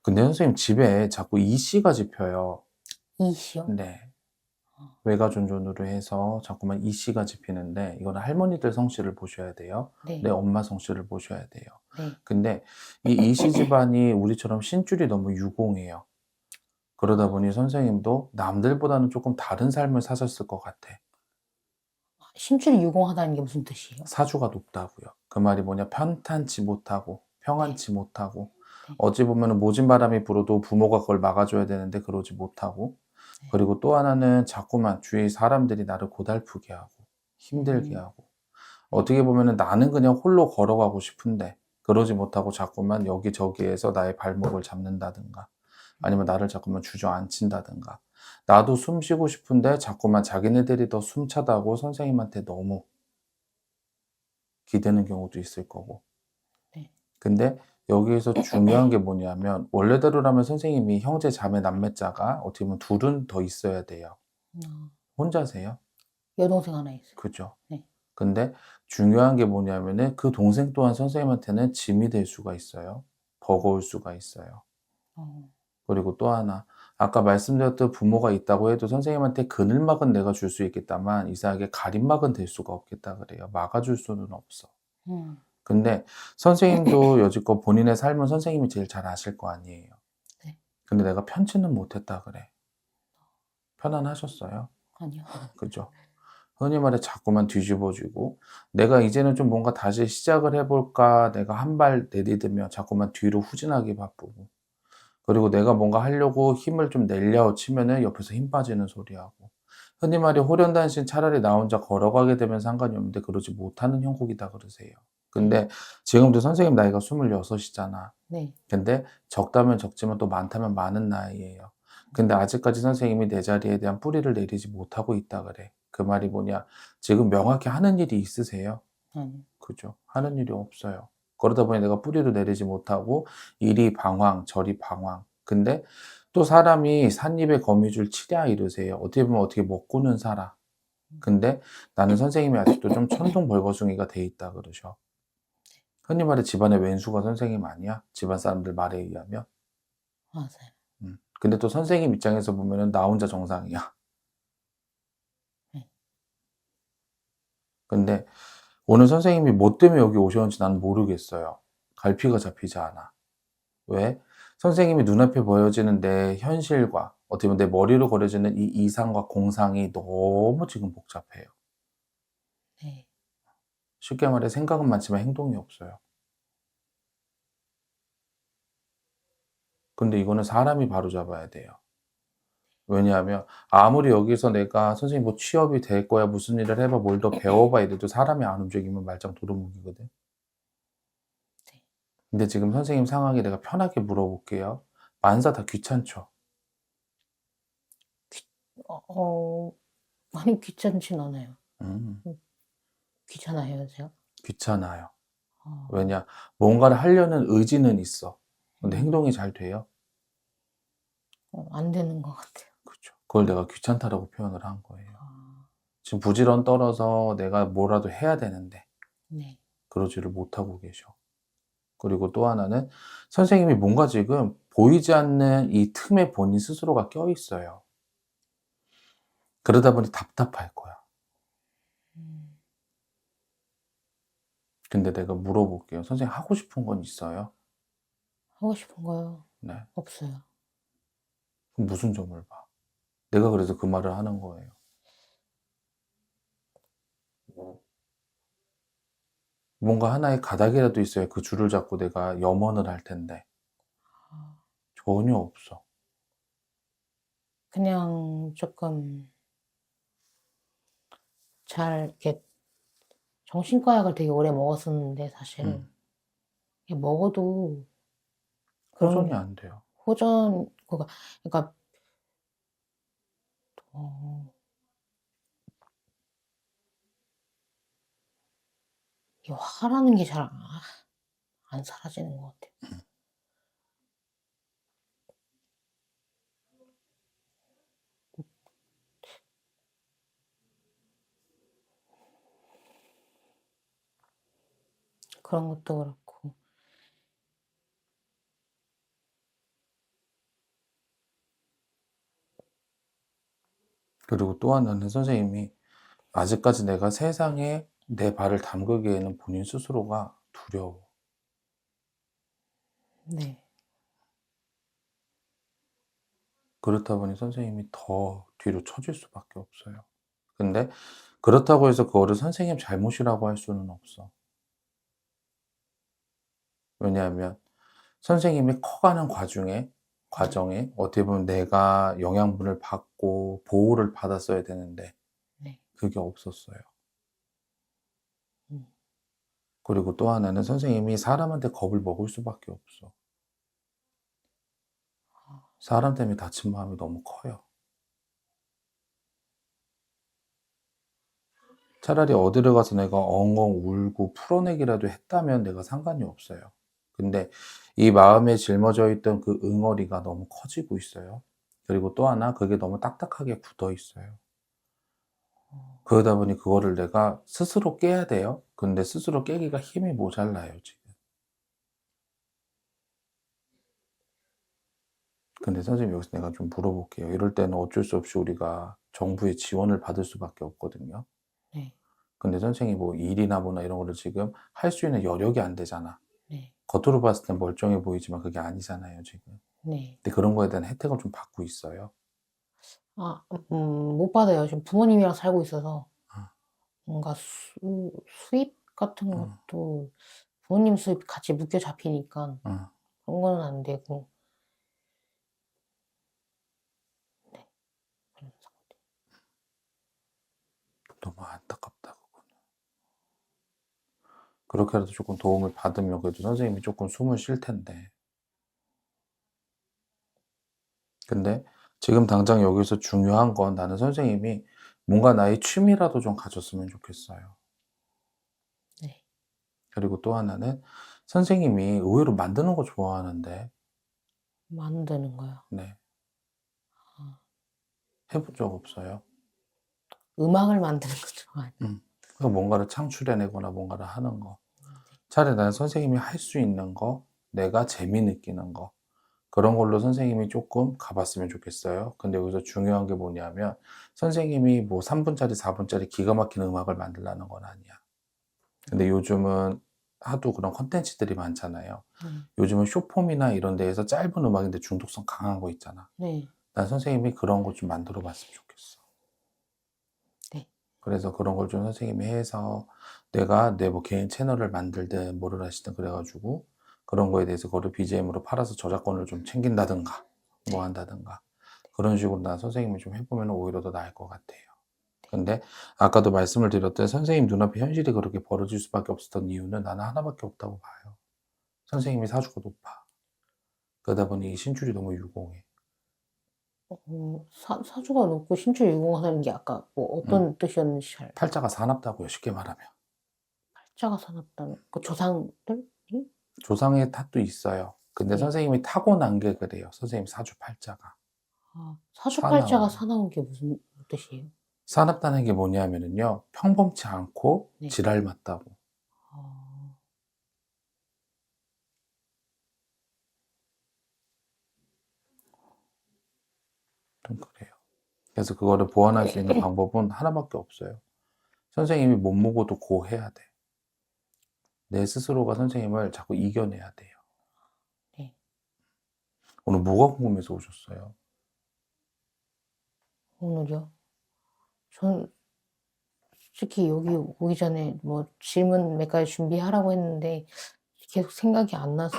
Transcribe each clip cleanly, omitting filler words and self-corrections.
근데 선생님 집에 자꾸 이씨가 집혀요. 이씨요? 네. 외가존존으로 해서 자꾸만 이씨가 집히는데 이거는 할머니들 성씨를 보셔야 돼요. 내 네, 엄마 성씨를 보셔야 돼요. 네. 근데 이 이씨 집안이 우리처럼 신줄이 너무 유공해요. 그러다 보니 선생님도 남들보다는 조금 다른 삶을 사셨을 것 같아. 신출이 유공하다는 게 무슨 뜻이에요? 사주가 높다고요. 그 말이 뭐냐? 편탄치 못하고 네, 평안치 못하고 네, 어찌 보면 모진 바람이 불어도 부모가 그걸 막아줘야 되는데 그러지 못하고 네. 그리고 또 하나는 자꾸만 주위 사람들이 나를 고달프게 하고 힘들게 음, 하고 네. 어떻게 보면은 나는 그냥 홀로 걸어가고 싶은데 그러지 못하고 자꾸만 여기저기에서 나의 발목을 잡는다든가 아니면 나를 자꾸만 주저앉힌다든가 나도 숨 쉬고 싶은데 자꾸만 자기네들이 더 숨차다고 선생님한테 너무 기대는 경우도 있을 거고 네. 근데 여기에서 중요한 게 뭐냐면 원래대로라면 선생님이 형제 자매 남매자가 어떻게 보면 둘은 더 있어야 돼요. 어, 혼자세요? 여동생 하나 있어요. 그죠? 네. 근데 중요한 게 뭐냐면은 그 동생 또한 선생님한테는 짐이 될 수가 있어요. 버거울 수가 있어요. 어, 그리고 또 하나, 아까 말씀드렸던 부모가 있다고 해도 선생님한테 그늘막은 내가 줄 수 있겠다만 이상하게 가림막은 될 수가 없겠다 그래요. 막아줄 수는 없어. 음, 근데 선생님도 여지껏 본인의 삶은 선생님이 제일 잘 아실 거 아니에요. 네. 근데 내가 편치는 못했다 그래. 편안하셨어요? 아니요. 그죠? 흔히 말해 자꾸만 뒤집어지고 내가 이제는 좀 뭔가 다시 시작을 해볼까 내가 한 발 내디디며 자꾸만 뒤로 후진하기 바쁘고 그리고 내가 뭔가 하려고 힘을 좀 내려 치면은 옆에서 힘 빠지는 소리하고 흔히 말해 호련단신 차라리 나 혼자 걸어가게 되면 상관이 없는데 그러지 못하는 형국이다 그러세요. 네, 근데 지금도 선생님 나이가 26이잖아. 네. 근데 적다면 적지만 또 많다면 많은 나이예요. 근데 아직까지 선생님이 내 자리에 대한 뿌리를 내리지 못하고 있다 그래. 그 말이 뭐냐? 지금 명확히 하는 일이 있으세요? 아니요. 그죠? 하는 일이 없어요. 그러다 보니 내가 뿌리도 내리지 못하고 이리 방황, 저리 방황. 근데 또 사람이 삿입에 거미줄 치랴 이러세요. 어떻게 보면 어떻게 먹고는 살아. 근데 나는 선생님이 아직도 좀 천둥벌거숭이가 돼 있다 그러셔. 흔히 말해 집안의 왼수가 선생님 아니야? 집안 사람들 말에 의하면. 맞아요. 근데 또 선생님 입장에서 보면은 나 혼자 정상이야. 네. 근데 오늘 선생님이 뭐 때문에 여기 오셨는지 나는 모르겠어요. 갈피가 잡히지 않아. 왜? 선생님이 눈앞에 보여지는 내 현실과 어떻게 보면 내 머리로 그려지는 이 이상과 공상이 너무 지금 복잡해요. 네. 쉽게 말해 생각은 많지만 행동이 없어요. 근데 이거는 사람이 바로잡아야 돼요. 왜냐하면 아무리 여기서 내가 선생님 뭐 취업이 될 거야 무슨 일을 해봐 뭘 더 배워봐 이래도 사람이 안 움직이면 말짱 도루묵이거든. 네. 근데 지금 선생님 상황에 내가 편하게 물어볼게요. 만사 다 귀찮죠? 어, 많이 귀찮진 않아요. 음, 음, 귀찮아요, 제가? 귀찮아요. 어, 왜냐? 뭔가를 하려는 의지는 있어. 근데 음, 행동이 잘 돼요? 안 되는 것 같아요. 그죠. 그걸 내가 귀찮다라고 표현을 한 거예요. 아, 지금 부지런 떨어서 내가 뭐라도 해야 되는데 네. 그러지를 못하고 계셔. 그리고 또 하나는 선생님이 뭔가 지금 보이지 않는 이 틈에 본인 스스로가 껴있어요. 그러다 보니 답답할 거야. 음, 근데 내가 물어볼게요. 선생님 하고 싶은 건 있어요? 하고 싶은 거요? 네. 없어요. 그럼 무슨 점을 봐? 내가 그래서 그 말을 하는 거예요. 뭔가 하나의 가닥이라도 있어야 그 줄을 잡고 내가 염원을 할 텐데 아, 전혀 없어. 그냥 조금 잘 이렇게 정신과 약을 되게 오래 먹었었는데 사실 음, 이게 먹어도 그런 호전이 게 안 돼요. 호전 그러니까 어, 이 화라는 게 잘 안 사라지는 것 같아요. 그런 것도 그렇고 그리고 또 하나는 선생님이 아직까지 내가 세상에 내 발을 담그기에는 본인 스스로가 두려워. 네. 그렇다 보니 선생님이 더 뒤로 처질 수밖에 없어요. 근데 그렇다고 해서 그거를 선생님 잘못이라고 할 수는 없어. 왜냐하면 선생님이 커가는 과정에 어떻게 보면 내가 영양분을 받고 보호를 받았어야 되는데 네. 그게 없었어요. 음. 그리고 또 하나는 선생님이 사람한테 겁을 먹을 수밖에 없어. 아. 사람 때문에 다친 마음이 너무 커요. 차라리 어디를 가서 내가 엉엉 울고 풀어내기라도 했다면 내가 상관이 없어요. 근데 이 마음에 짊어져 있던 그 응어리가 너무 커지고 있어요. 그리고 또 하나 그게 너무 딱딱하게 굳어 있어요. 그러다 보니 그거를 내가 스스로 깨야 돼요. 근데 스스로 깨기가 힘이 모자라요, 지금. 근데 선생님 여기서 내가 좀 물어볼게요. 이럴 때는 어쩔 수 없이 우리가 정부의 지원을 받을 수밖에 없거든요. 네. 근데 선생님이 뭐 일이나 뭐나 이런 거를 지금 할 수 있는 여력이 안 되잖아. 네. 겉으로 봤을 땐 멀쩡해 보이지만 그게 아니잖아요, 지금. 네. 근데 그런 거에 대한 혜택을 좀 받고 있어요. 아, 못 받아요. 지금 부모님이랑 살고 있어서 어, 뭔가 수입 같은 어, 것도 부모님 수입 같이 묶여 잡히니까 어. 그런 거는 안 되고. 네. 그런 상태. 너무 안타깝다, 그거는. 그렇게라도 조금 도움을 받으면 그래도 선생님이 조금 숨을 쉴 텐데. 근데 지금 당장 여기서 중요한 건 나는 선생님이 뭔가 나의 취미라도 좀 가졌으면 좋겠어요. 네. 그리고 또 하나는 선생님이 의외로 만드는 거 좋아하는데, 만드는 거요. 네. 아, 해본 적 없어요. 음악을 만드는 거 좋아해요. 그래서 뭔가를 창출해내거나 뭔가를 하는 거. 차라리 나는 선생님이 할 수 있는 거, 내가 재미 느끼는 거, 그런 걸로 선생님이 조금 가봤으면 좋겠어요. 근데 여기서 중요한 게 뭐냐면, 선생님이 뭐 3분짜리, 4분짜리 기가 막힌 음악을 만들라는 건 아니야. 근데 요즘은 하도 그런 컨텐츠들이 많잖아요. 요즘은 쇼폼이나 이런 데에서 짧은 음악인데 중독성 강한 거 있잖아. 네. 난 선생님이 그런 거 좀 만들어 봤으면 좋겠어. 네. 그래서 그런 걸 좀 선생님이 해서 내가 내 뭐 개인 채널을 만들든 뭐를 하시든 그래가지고 그런 거에 대해서 그거를 BGM으로 팔아서 저작권을 좀 챙긴다든가 뭐 네. 한다든가 그런 식으로 난 선생님이 좀 해보면 오히려 더 나을 것 같아요. 근데 아까도 말씀을 드렸듯 선생님 눈앞에 현실이 그렇게 벌어질 수밖에 없었던 이유는 나는 하나밖에 없다고 봐요. 선생님이 사주가 높아. 그러다 보니 이 신줄이 너무 유공해. 사주가 높고 신출 유공하다는 게 아까 뭐 응. 어떤 뜻이었는지 잘. 팔자가 사납다고요, 쉽게 말하면. 팔자가 사납다는 그 조상들이? 조상의 탓도 있어요. 근데 네. 선생님이 타고난 게 그래요. 선생님 사주 팔자가. 아, 사주팔자가 사나워요. 사나운 게 무슨 뜻이에요? 사납다는 게 뭐냐면은요, 평범치 않고 네. 지랄 맞다고. 아, 좀 그래요. 그래서 그거를 보완할 수 있는 방법은 하나밖에 없어요. 선생님이 못 먹어도 고해야 돼. 내 스스로가 선생님을 자꾸 이겨내야 돼요. 네. 오늘 뭐가 궁금해서 오셨어요? 오늘요? 전 솔직히 여기 오기 전에 뭐 질문 몇 가지 준비하라고 했는데 계속 생각이 안 나서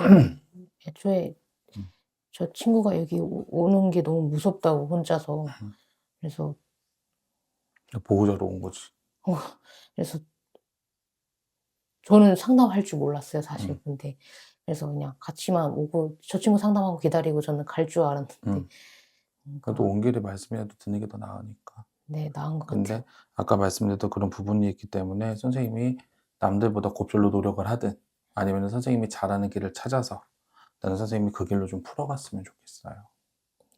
애초에 음, 저 친구가 여기 오는 게 너무 무섭다고 혼자서. 음. 그래서 보호자로 온 거지. 어, 그래서 저는 상담할 줄 몰랐어요, 사실. 음, 근데 그래서 그냥 같이만 오고 저 친구 상담하고 기다리고 저는 갈 줄 알았는데 음. 그래도 뭔가 온 길에 말씀이라도 듣는 게 더 나으니까. 네, 나은 것 같아요. 근데 아까 말씀드렸던 그런 부분이 있기 때문에 선생님이 남들보다 고별로 노력을 하든 아니면 선생님이 잘하는 길을 찾아서 나는 선생님이 그 길로 좀 풀어갔으면 좋겠어요.